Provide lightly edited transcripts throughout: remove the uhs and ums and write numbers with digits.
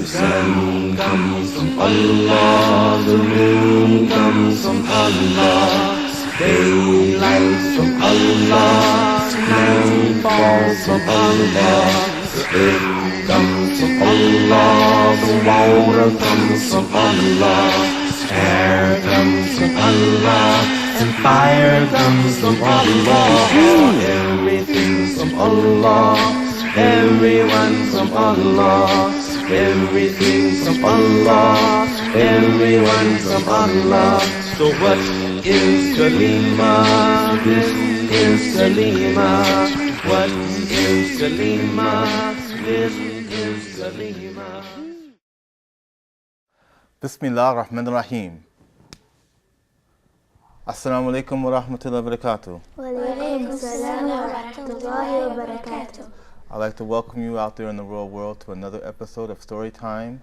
Sun comes from Allah, the moon comes from Allah, daylight from Allah, night falls from Allah, the earth comes from Allah, the water comes from Allah, air comes from Allah, and fire comes from Allah. Everything's from Allah, everyone's from Allah. Everything's from Allah, everyone's from Allah. So what is Kalima? This is Kalima. What is Kalima? This is Kalima. Bismillah ar-Rahman ar-Rahim. Assalamu alaikum wa rahmatullahi wa barakatuh. Wa alaikum assalam wa rahmatullahi wa barakatuh. I'd like to welcome you out there in the real world to another episode of Story Time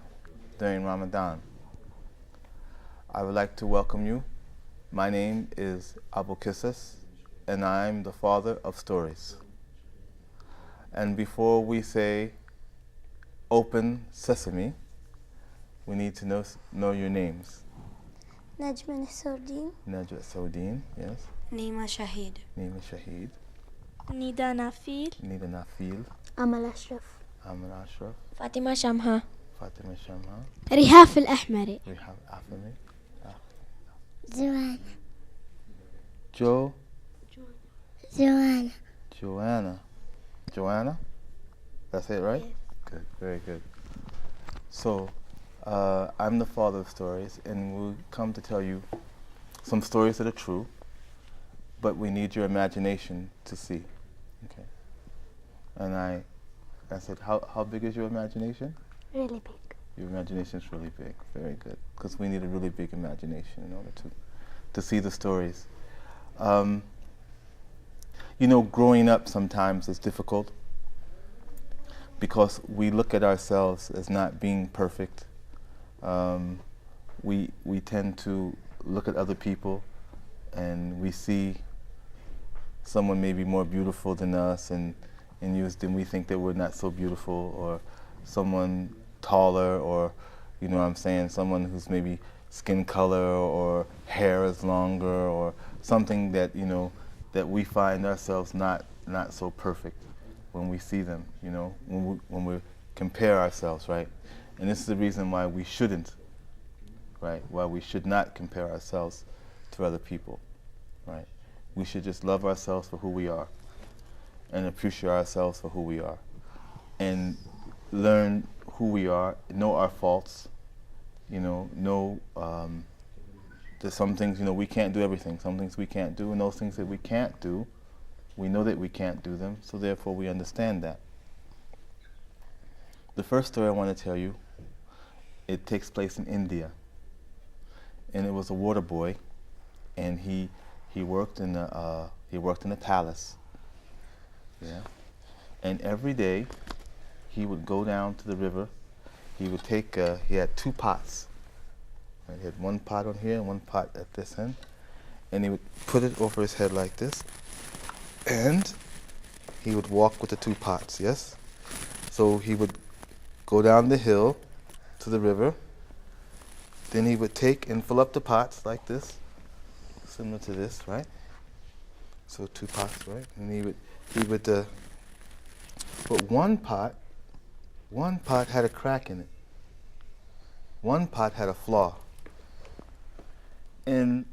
during Ramadan. I would like to welcome you. My name is Abu Qisas, and I'm the father of stories. And before we say open sesame, we need to know your names. Najma Saudin. Najwa Saudin, yes. Nima Shahid. Nima Shahid. Nida Nafil. Nida Nafil. Amal Ashraf. Amal Ashraf. فاطمة شمها. Fatima Shamha. رهاف الأحمري. Rihab Afami. Joanna. Joanna. Joanna. Joanna? That's it, right? Yes. Good, very good. So, I'm the father of stories, and we'll come to tell you some stories that are true, but we need your imagination to see. Okay. And I said, how big is your imagination? Really big. Your imagination is really big. Very good. Because we need a really big imagination in order to see the stories. You know, growing up sometimes is difficult because we look at ourselves as not being perfect. We tend to look at other people and we see someone maybe more beautiful than us, and then we think that we're not so beautiful, or someone taller, or, you know what I'm saying, someone who's maybe skin color or hair is longer, or something that, you know, that we find ourselves not so perfect when we see them, you know, when we compare ourselves, right? And this is the reason why we shouldn't, right? Why we should not compare ourselves to other people, right? We should just love ourselves for who we are and appreciate ourselves for who we are and learn who we are, know our faults, you know there's some things, you know, we can't do everything. Some things we can't do, and those things that we can't do, we know that we can't do them, so therefore we understand that. The first story I want to tell you, it takes place in India, and it was a water boy, and he worked in a palace, yeah, and every day he would go down to the river. He would take he had two pots. Right? He had one pot on here and one pot at this end, and he would put it over his head like this, and he would walk with the two pots. Yes, so he would go down the hill to the river. Then he would take and fill up the pots like this, similar to this, right? So two pots, right? And he would but one pot had a crack in it. One pot had a flaw. And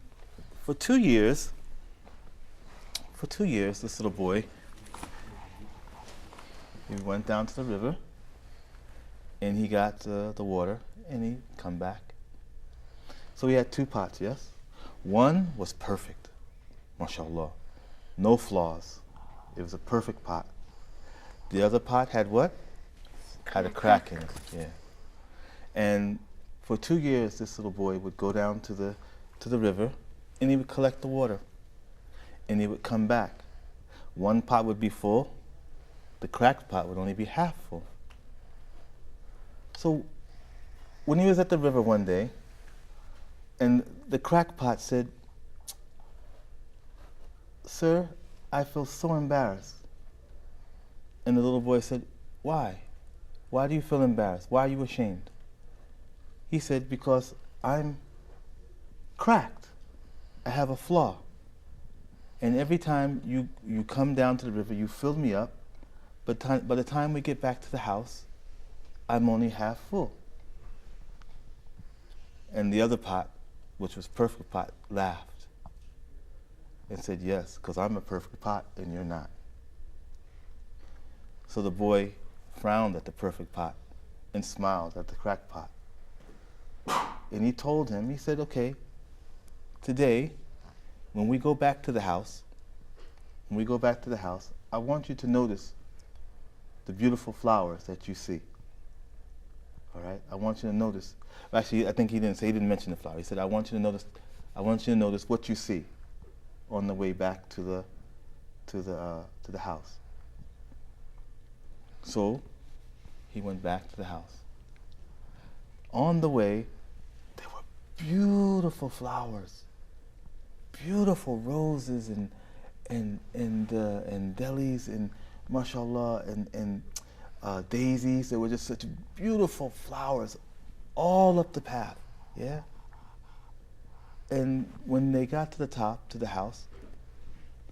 for 2 years, this little boy, he went down to the river and he got the water and he'd come back. So he had two pots, yes? One was perfect, mashallah, no flaws. It was a perfect pot. The other pot had what? Had a crack in it, yeah. And For 2 years, this little boy would go down to the river, and he would collect the water, and he would come back. One pot would be full, the cracked pot would only be half full. So when he was at the river one day, and the cracked pot said, "Sir, I feel so embarrassed." And the little boy said, "Why? Why do you feel embarrassed? Why are you ashamed?" He said, "Because I'm cracked. I have a flaw. And every time you come down to the river, you fill me up, but by the time we get back to the house, I'm only half full." And the other pot, which was perfect pot, laughed and said, "Yes, because I'm a perfect pot and you're not." So the boy frowned at the perfect pot and smiled at the cracked pot. And he told him, he said, "Okay, today, when we go back to the house, I want you to notice the beautiful flowers that you see. All right? I want you to notice." Actually, I think he didn't mention the flower. He said, I want you to notice what you see on the way back to the house." So he went back to the house. On the way, there were beautiful flowers, beautiful roses and dahlias and mashallah and daisies. There were just such beautiful flowers all up the path, yeah? And when they got to the top, to the house,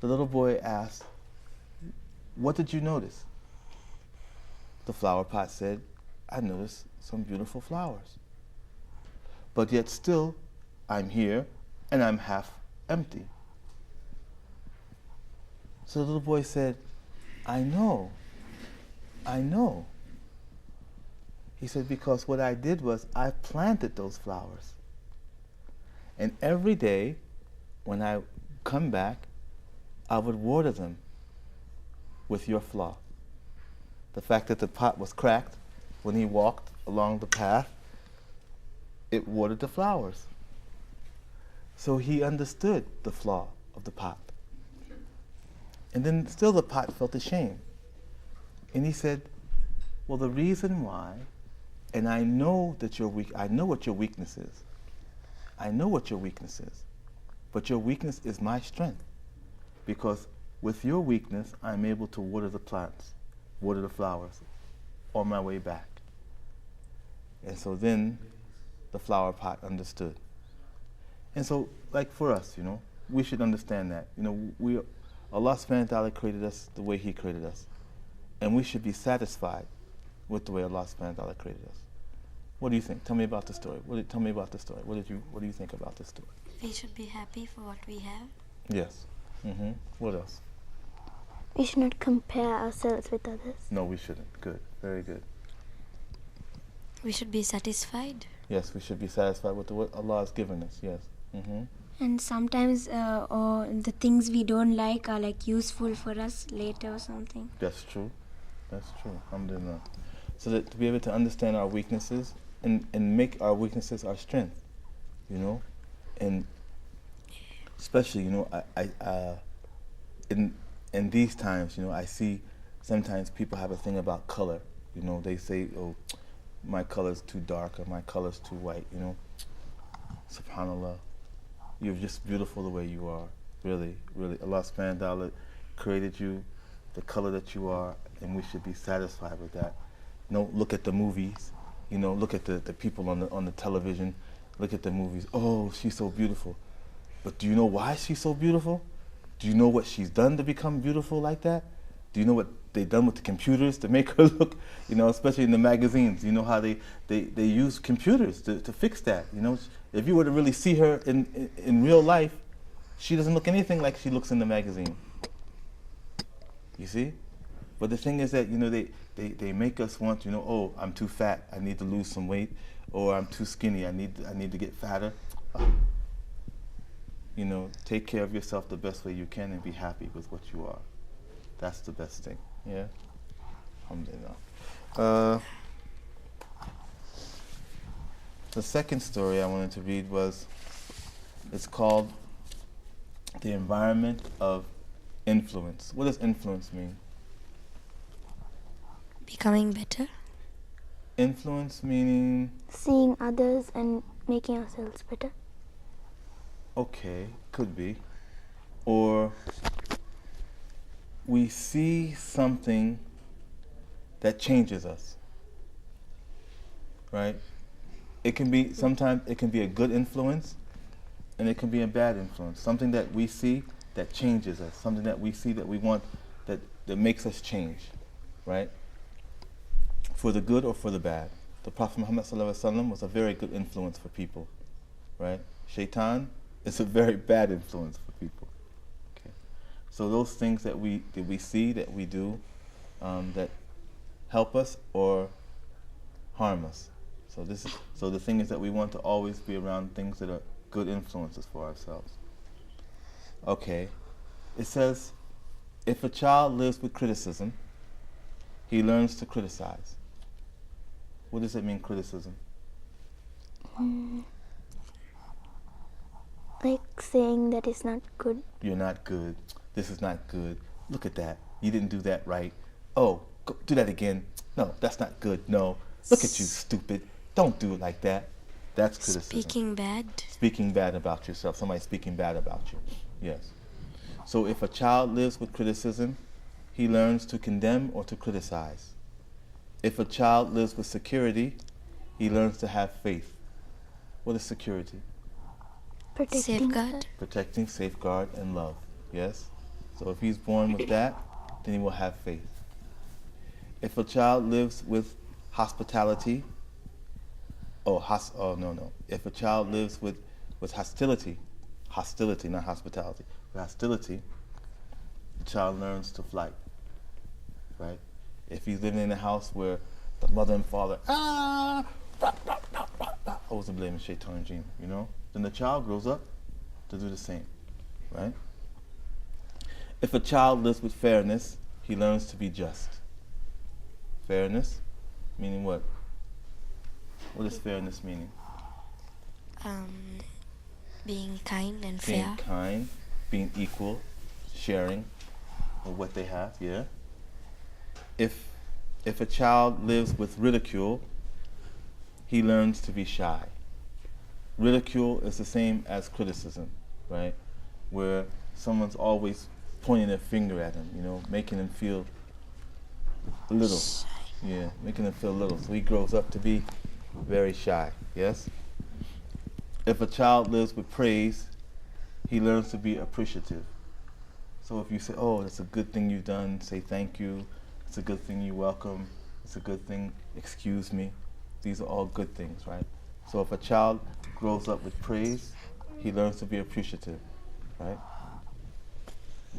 the little boy asked, "What did you notice?" The flower pot said, "I noticed some beautiful flowers. But yet still, I'm here and I'm half empty." So the little boy said, I know. He said, "Because what I did was I planted those flowers. And every day when I come back, I would water them with your flaw." The fact that the pot was cracked, when he walked along the path, it watered the flowers. So he understood the flaw of the pot. And then still the pot felt ashamed. And he said, "Well, the reason why, and I know that you're weak, I know what your weakness is. But your weakness is my strength. Because with your weakness, I'm able to water the plants, water the flowers on my way back." And so then the flower pot understood. And so, like for us, we should understand that. Allah subhanahu wa ta'ala created us the way He created us. And we should be satisfied with the way Allah subhanahu wa ta'ala created us. What do you think? Tell me about the story. Tell me about the story. What do you think about this story? We should be happy for what we have. Yes. What else? We should not compare ourselves with others. No, we shouldn't. Good. Very good. We should be satisfied. Yes, we should be satisfied with what Allah has given us. Yes. And sometimes the things we don't like are like useful for us later or something. That's true. Alhamdulillah. So that to be able to understand our weaknesses and make our weaknesses our strength, and especially, in these times, I see sometimes people have a thing about color. They say, "Oh, my color's too dark," or "My color's too white." Subhanallah, you're just beautiful the way you are. Really, really. Allah subhanahu wa ta'ala created you the color that you are, and we should be satisfied with that. Look at the movies, look at the people on the television, look at the movies. "Oh, she's so beautiful." But do you know why she's so beautiful? Do you know what she's done to become beautiful like that? Do you know what they've done with the computers to make her look, especially in the magazines, how they use computers to fix that, If you were to really see her in real life, she doesn't look anything like she looks in the magazine. You see? But the thing is that, they make us want, "Oh, I'm too fat, I need to lose some weight," or "I'm too skinny, I need to get fatter." Take care of yourself the best way you can and be happy with what you are. That's the best thing. Yeah? Alhamdulillah. The second story I wanted to read it's called The Environment of Influence. What does influence mean? Becoming better. Influence meaning, Seeing others and making ourselves better. okay, could be. Or we see something that changes us, right? It can be, sometimes it can be a good influence and it can be a bad influence. Something that we see that changes us, something that we see that we want, that makes us change, right? For the good or for the bad. The Prophet Muhammad ﷺ was a very good influence for people, right? Shaitan is a very bad influence for people. Okay. So those things that we see, that we do, that help us or harm us. So the thing is that we want to always be around things that are good influences for ourselves. Okay. It says, if a child lives with criticism, he learns to criticize. What does it mean, criticism? Like saying that it's not good. You're not good. This is not good. Look at that. You didn't do that right. Oh, go, do that again. No, that's not good. No. Look at you, stupid. Don't do it like that. That's criticism. Speaking bad. Speaking bad about yourself. Somebody speaking bad about you. Yes. So if a child lives with criticism, he learns to condemn or to criticize. If a child lives with security, he learns to have faith. What is security? Protecting Safeguard. Protecting, safeguard, and love. Yes? So if he's born with that, then he will have faith. If a child lives with hospitality, If a child lives with hostility, not hospitality, with hostility, the child learns to flight, right? If he's living in a house where the mother and father, I wasn't blaming Shaitan and Jinn, then the child grows up to do the same, right? If a child lives with fairness, he learns to be just. Fairness, meaning what? What is fairness meaning? Being kind and Being fair. kind, being equal, sharing of what they have, yeah? If a child lives with ridicule, he learns to be shy. Ridicule is the same as criticism, right? Where someone's always pointing their finger at him, making him feel little. Yeah, making him feel little. So he grows up to be very shy, yes? If a child lives with praise, he learns to be appreciative. So if you say, oh, that's a good thing you've done, say thank you. It's a good thing, you're welcome. It's a good thing, excuse me. These are all good things, right? So if a child grows up with praise, he learns to be appreciative, right?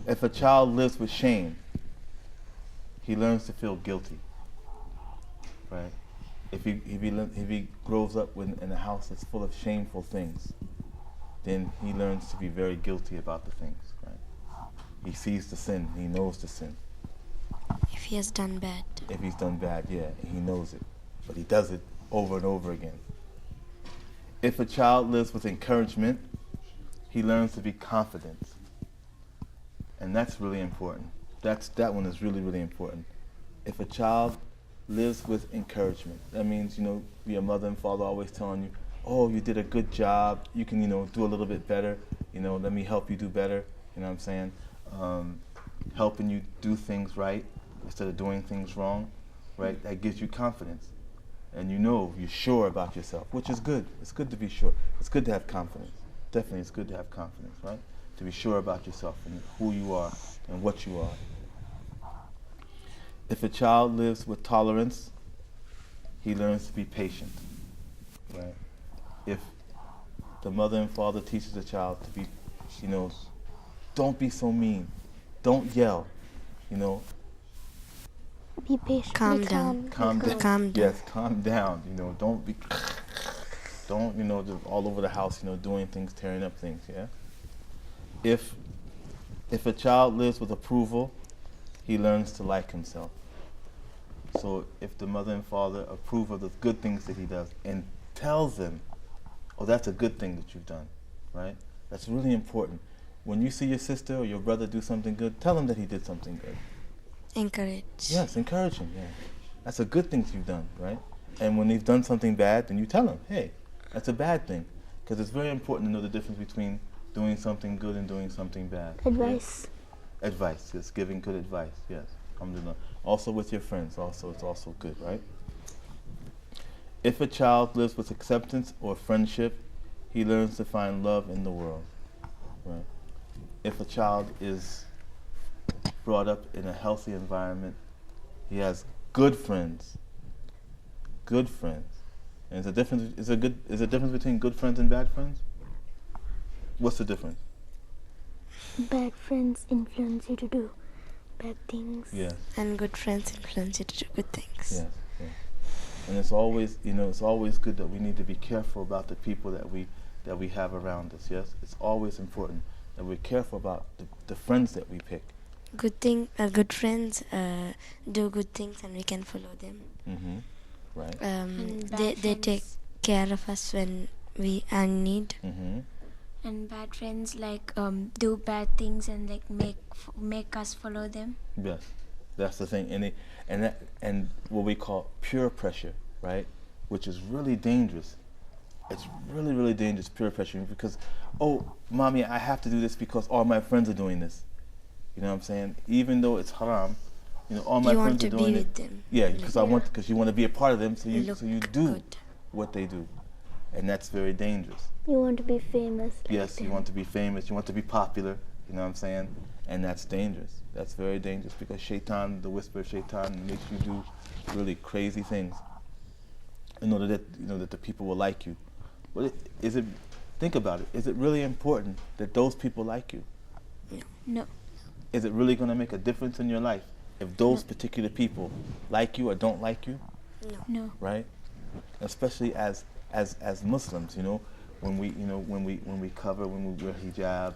If a child lives with shame, he learns to feel guilty, right? If he grows up in a house that's full of shameful things, then he learns to be very guilty about the things, right? He sees the sin, he knows the sin. If he has done bad. If he's done bad, yeah, he knows it. But he does it over and over again. If a child lives with encouragement, he learns to be confident. And that's really important. That one is really, really important. If a child lives with encouragement, that means, your mother and father always telling you, oh, you did a good job, you can, do a little bit better, let me help you do better, you know what I'm saying? Helping you do things right instead of doing things wrong, right? That gives you confidence. And you're sure about yourself, which is good. It's good to be sure. It's good to have confidence. Definitely it's good to have confidence, right? To be sure about yourself and who you are and what you are. If a child lives with tolerance, he learns to be patient, right? If the mother and father teaches the child to be, don't be so mean, don't yell, Be patient. Calm Be down. calm down. Calm down. Yes, calm down. Don't be, just all over the house, doing things, tearing up things. Yeah. If a child lives with approval, he learns to like himself. So if the mother and father approve of the good things that he does and tells them, oh, that's a good thing that you've done, right? That's really important. When you see your sister or your brother do something good, tell him that he did something good. Encourage. Yes, encourage him, yeah. That's a good thing that you've done, right? And when they've done something bad, then you tell them, hey, that's a bad thing. Because it's very important to know the difference between doing something good and doing something bad. Advice. Yeah? Advice, yes, giving good advice, yes. Alhamdulillah. Also with your friends, it's also good, right? If a child lives with acceptance or friendship, he learns to find love in the world, right? If a child is brought up in a healthy environment, he has good friends. Good friends. And is a difference between good friends and bad friends? What's the difference? Bad friends influence you to do bad things. Yes. And good friends influence you to do good things. Yes. Yes. And it's always, it's always good that we need to be careful about the people that we have around us. Yes, it's always important that we're careful about the friends that we pick. Good friends do good things, and we can follow them. Mm-hmm. Right. They take care of us when we are in need. Mm-hmm. And bad friends do bad things and make us follow them. Yes, that's the thing, and what we call peer pressure, right? Which is really dangerous. It's really, really dangerous, peer pressure, because, oh, mommy, I have to do this because all my friends are doing this. You know what I'm saying? Even though it's haram, all my friends are doing it. You want to be with them. Yeah, because you want to be a part of them, so you do what they do, and that's very dangerous. You want to be famous. Yes, you want to be famous. You want to be popular. You know what I'm saying? And that's dangerous. That's very dangerous because shaitan, the whisper of shaitan, makes you do really crazy things in order that the people will like you. But think about it. Is it really important that those people like you? No. Is it really going to make a difference in your life if those particular people like you or don't like you? No. Right? Especially as Muslims, when we cover, when we wear hijab,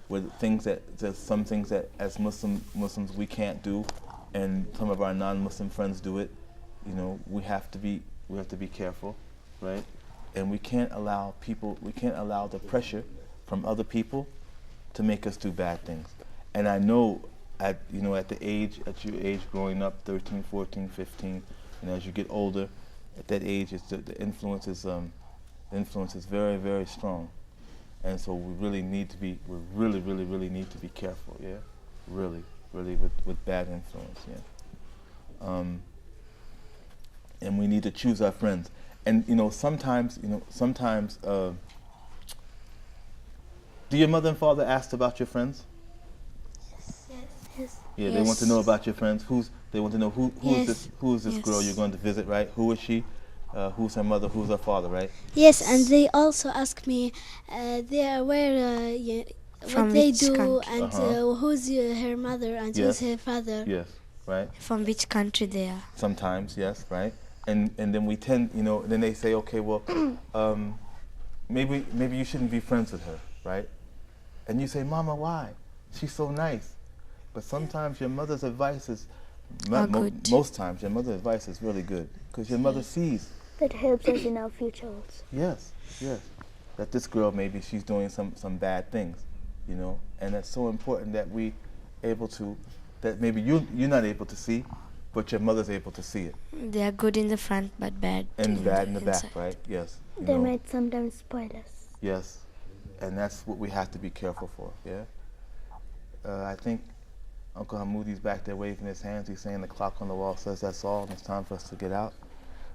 with things there's some things that as Muslims we can't do, and some of our non-Muslim friends do it. We have to be careful, right? And we can't allow the pressure from other people to make us do bad things. And I know at your age growing up, 13, 14, 15, as you get older, at that age, the influence is very, very strong, and so we really need to be careful. Yeah, really with bad influence. Yeah, and we need to choose our friends. And sometimes do your mother and father ask about your friends? Yes. Yeah, they want to know about your friends. They want to know who is this girl you're going to visit, right? Who is she? Who's her mother? Who's her father, right? Yes, and they also ask me what they do country? and who's her mother and who's her father. Yes, right. From which country they are. Sometimes, yes, right. And then we tend, then they say, okay, well, maybe you shouldn't be friends with her, right? And you say, Mama, why? She's so nice. But sometimes your mother's advice is, most times your mother's advice is really good, because your mother sees. That helps us in our future also. Yes. That this girl, maybe she's doing some bad things, and that's so important that that maybe you're not able to see, but your mother's able to see it. They are good in the front, but bad in the back, inside. right? Yes. They might sometimes spoil us. Yes, and that's what we have to be careful for. Yeah. I think Uncle Hamoudi's back there waving his hands. He's saying the clock on the wall says that's all, and it's time for us to get out.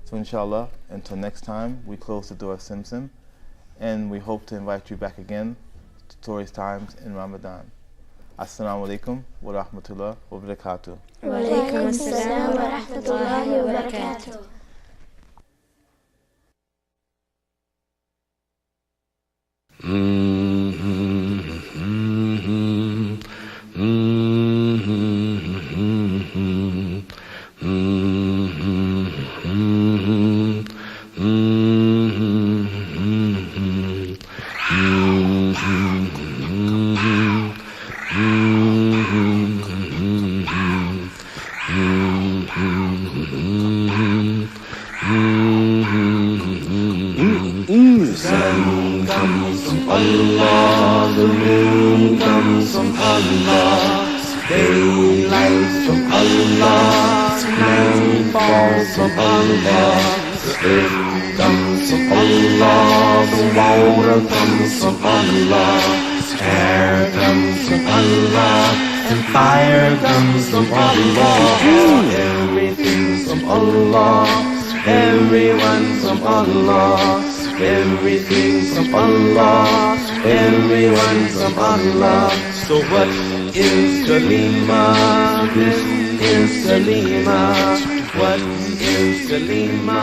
So inshallah, until next time, we close the door of Simsim, and we hope to invite you back again to Tori's Times in Ramadan. Assalamu alaikum wa rahmatullah wa barakatuh. Wa alaikum assalam wa rahmatullahi wa barakatuh. Mm-hmm. The sun comes from Allah, the moon comes from Allah, daylight from Allah, night falls from Allah. The earth comes from Allah, the water comes from Allah, air comes from Allah, and fire comes from Allah. Everything's from Allah, everyone's from Allah, everything's from Allah, everyone's from Allah. So what is Kalima? This is Kalima. What is Kalima?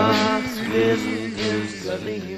This is Kalima.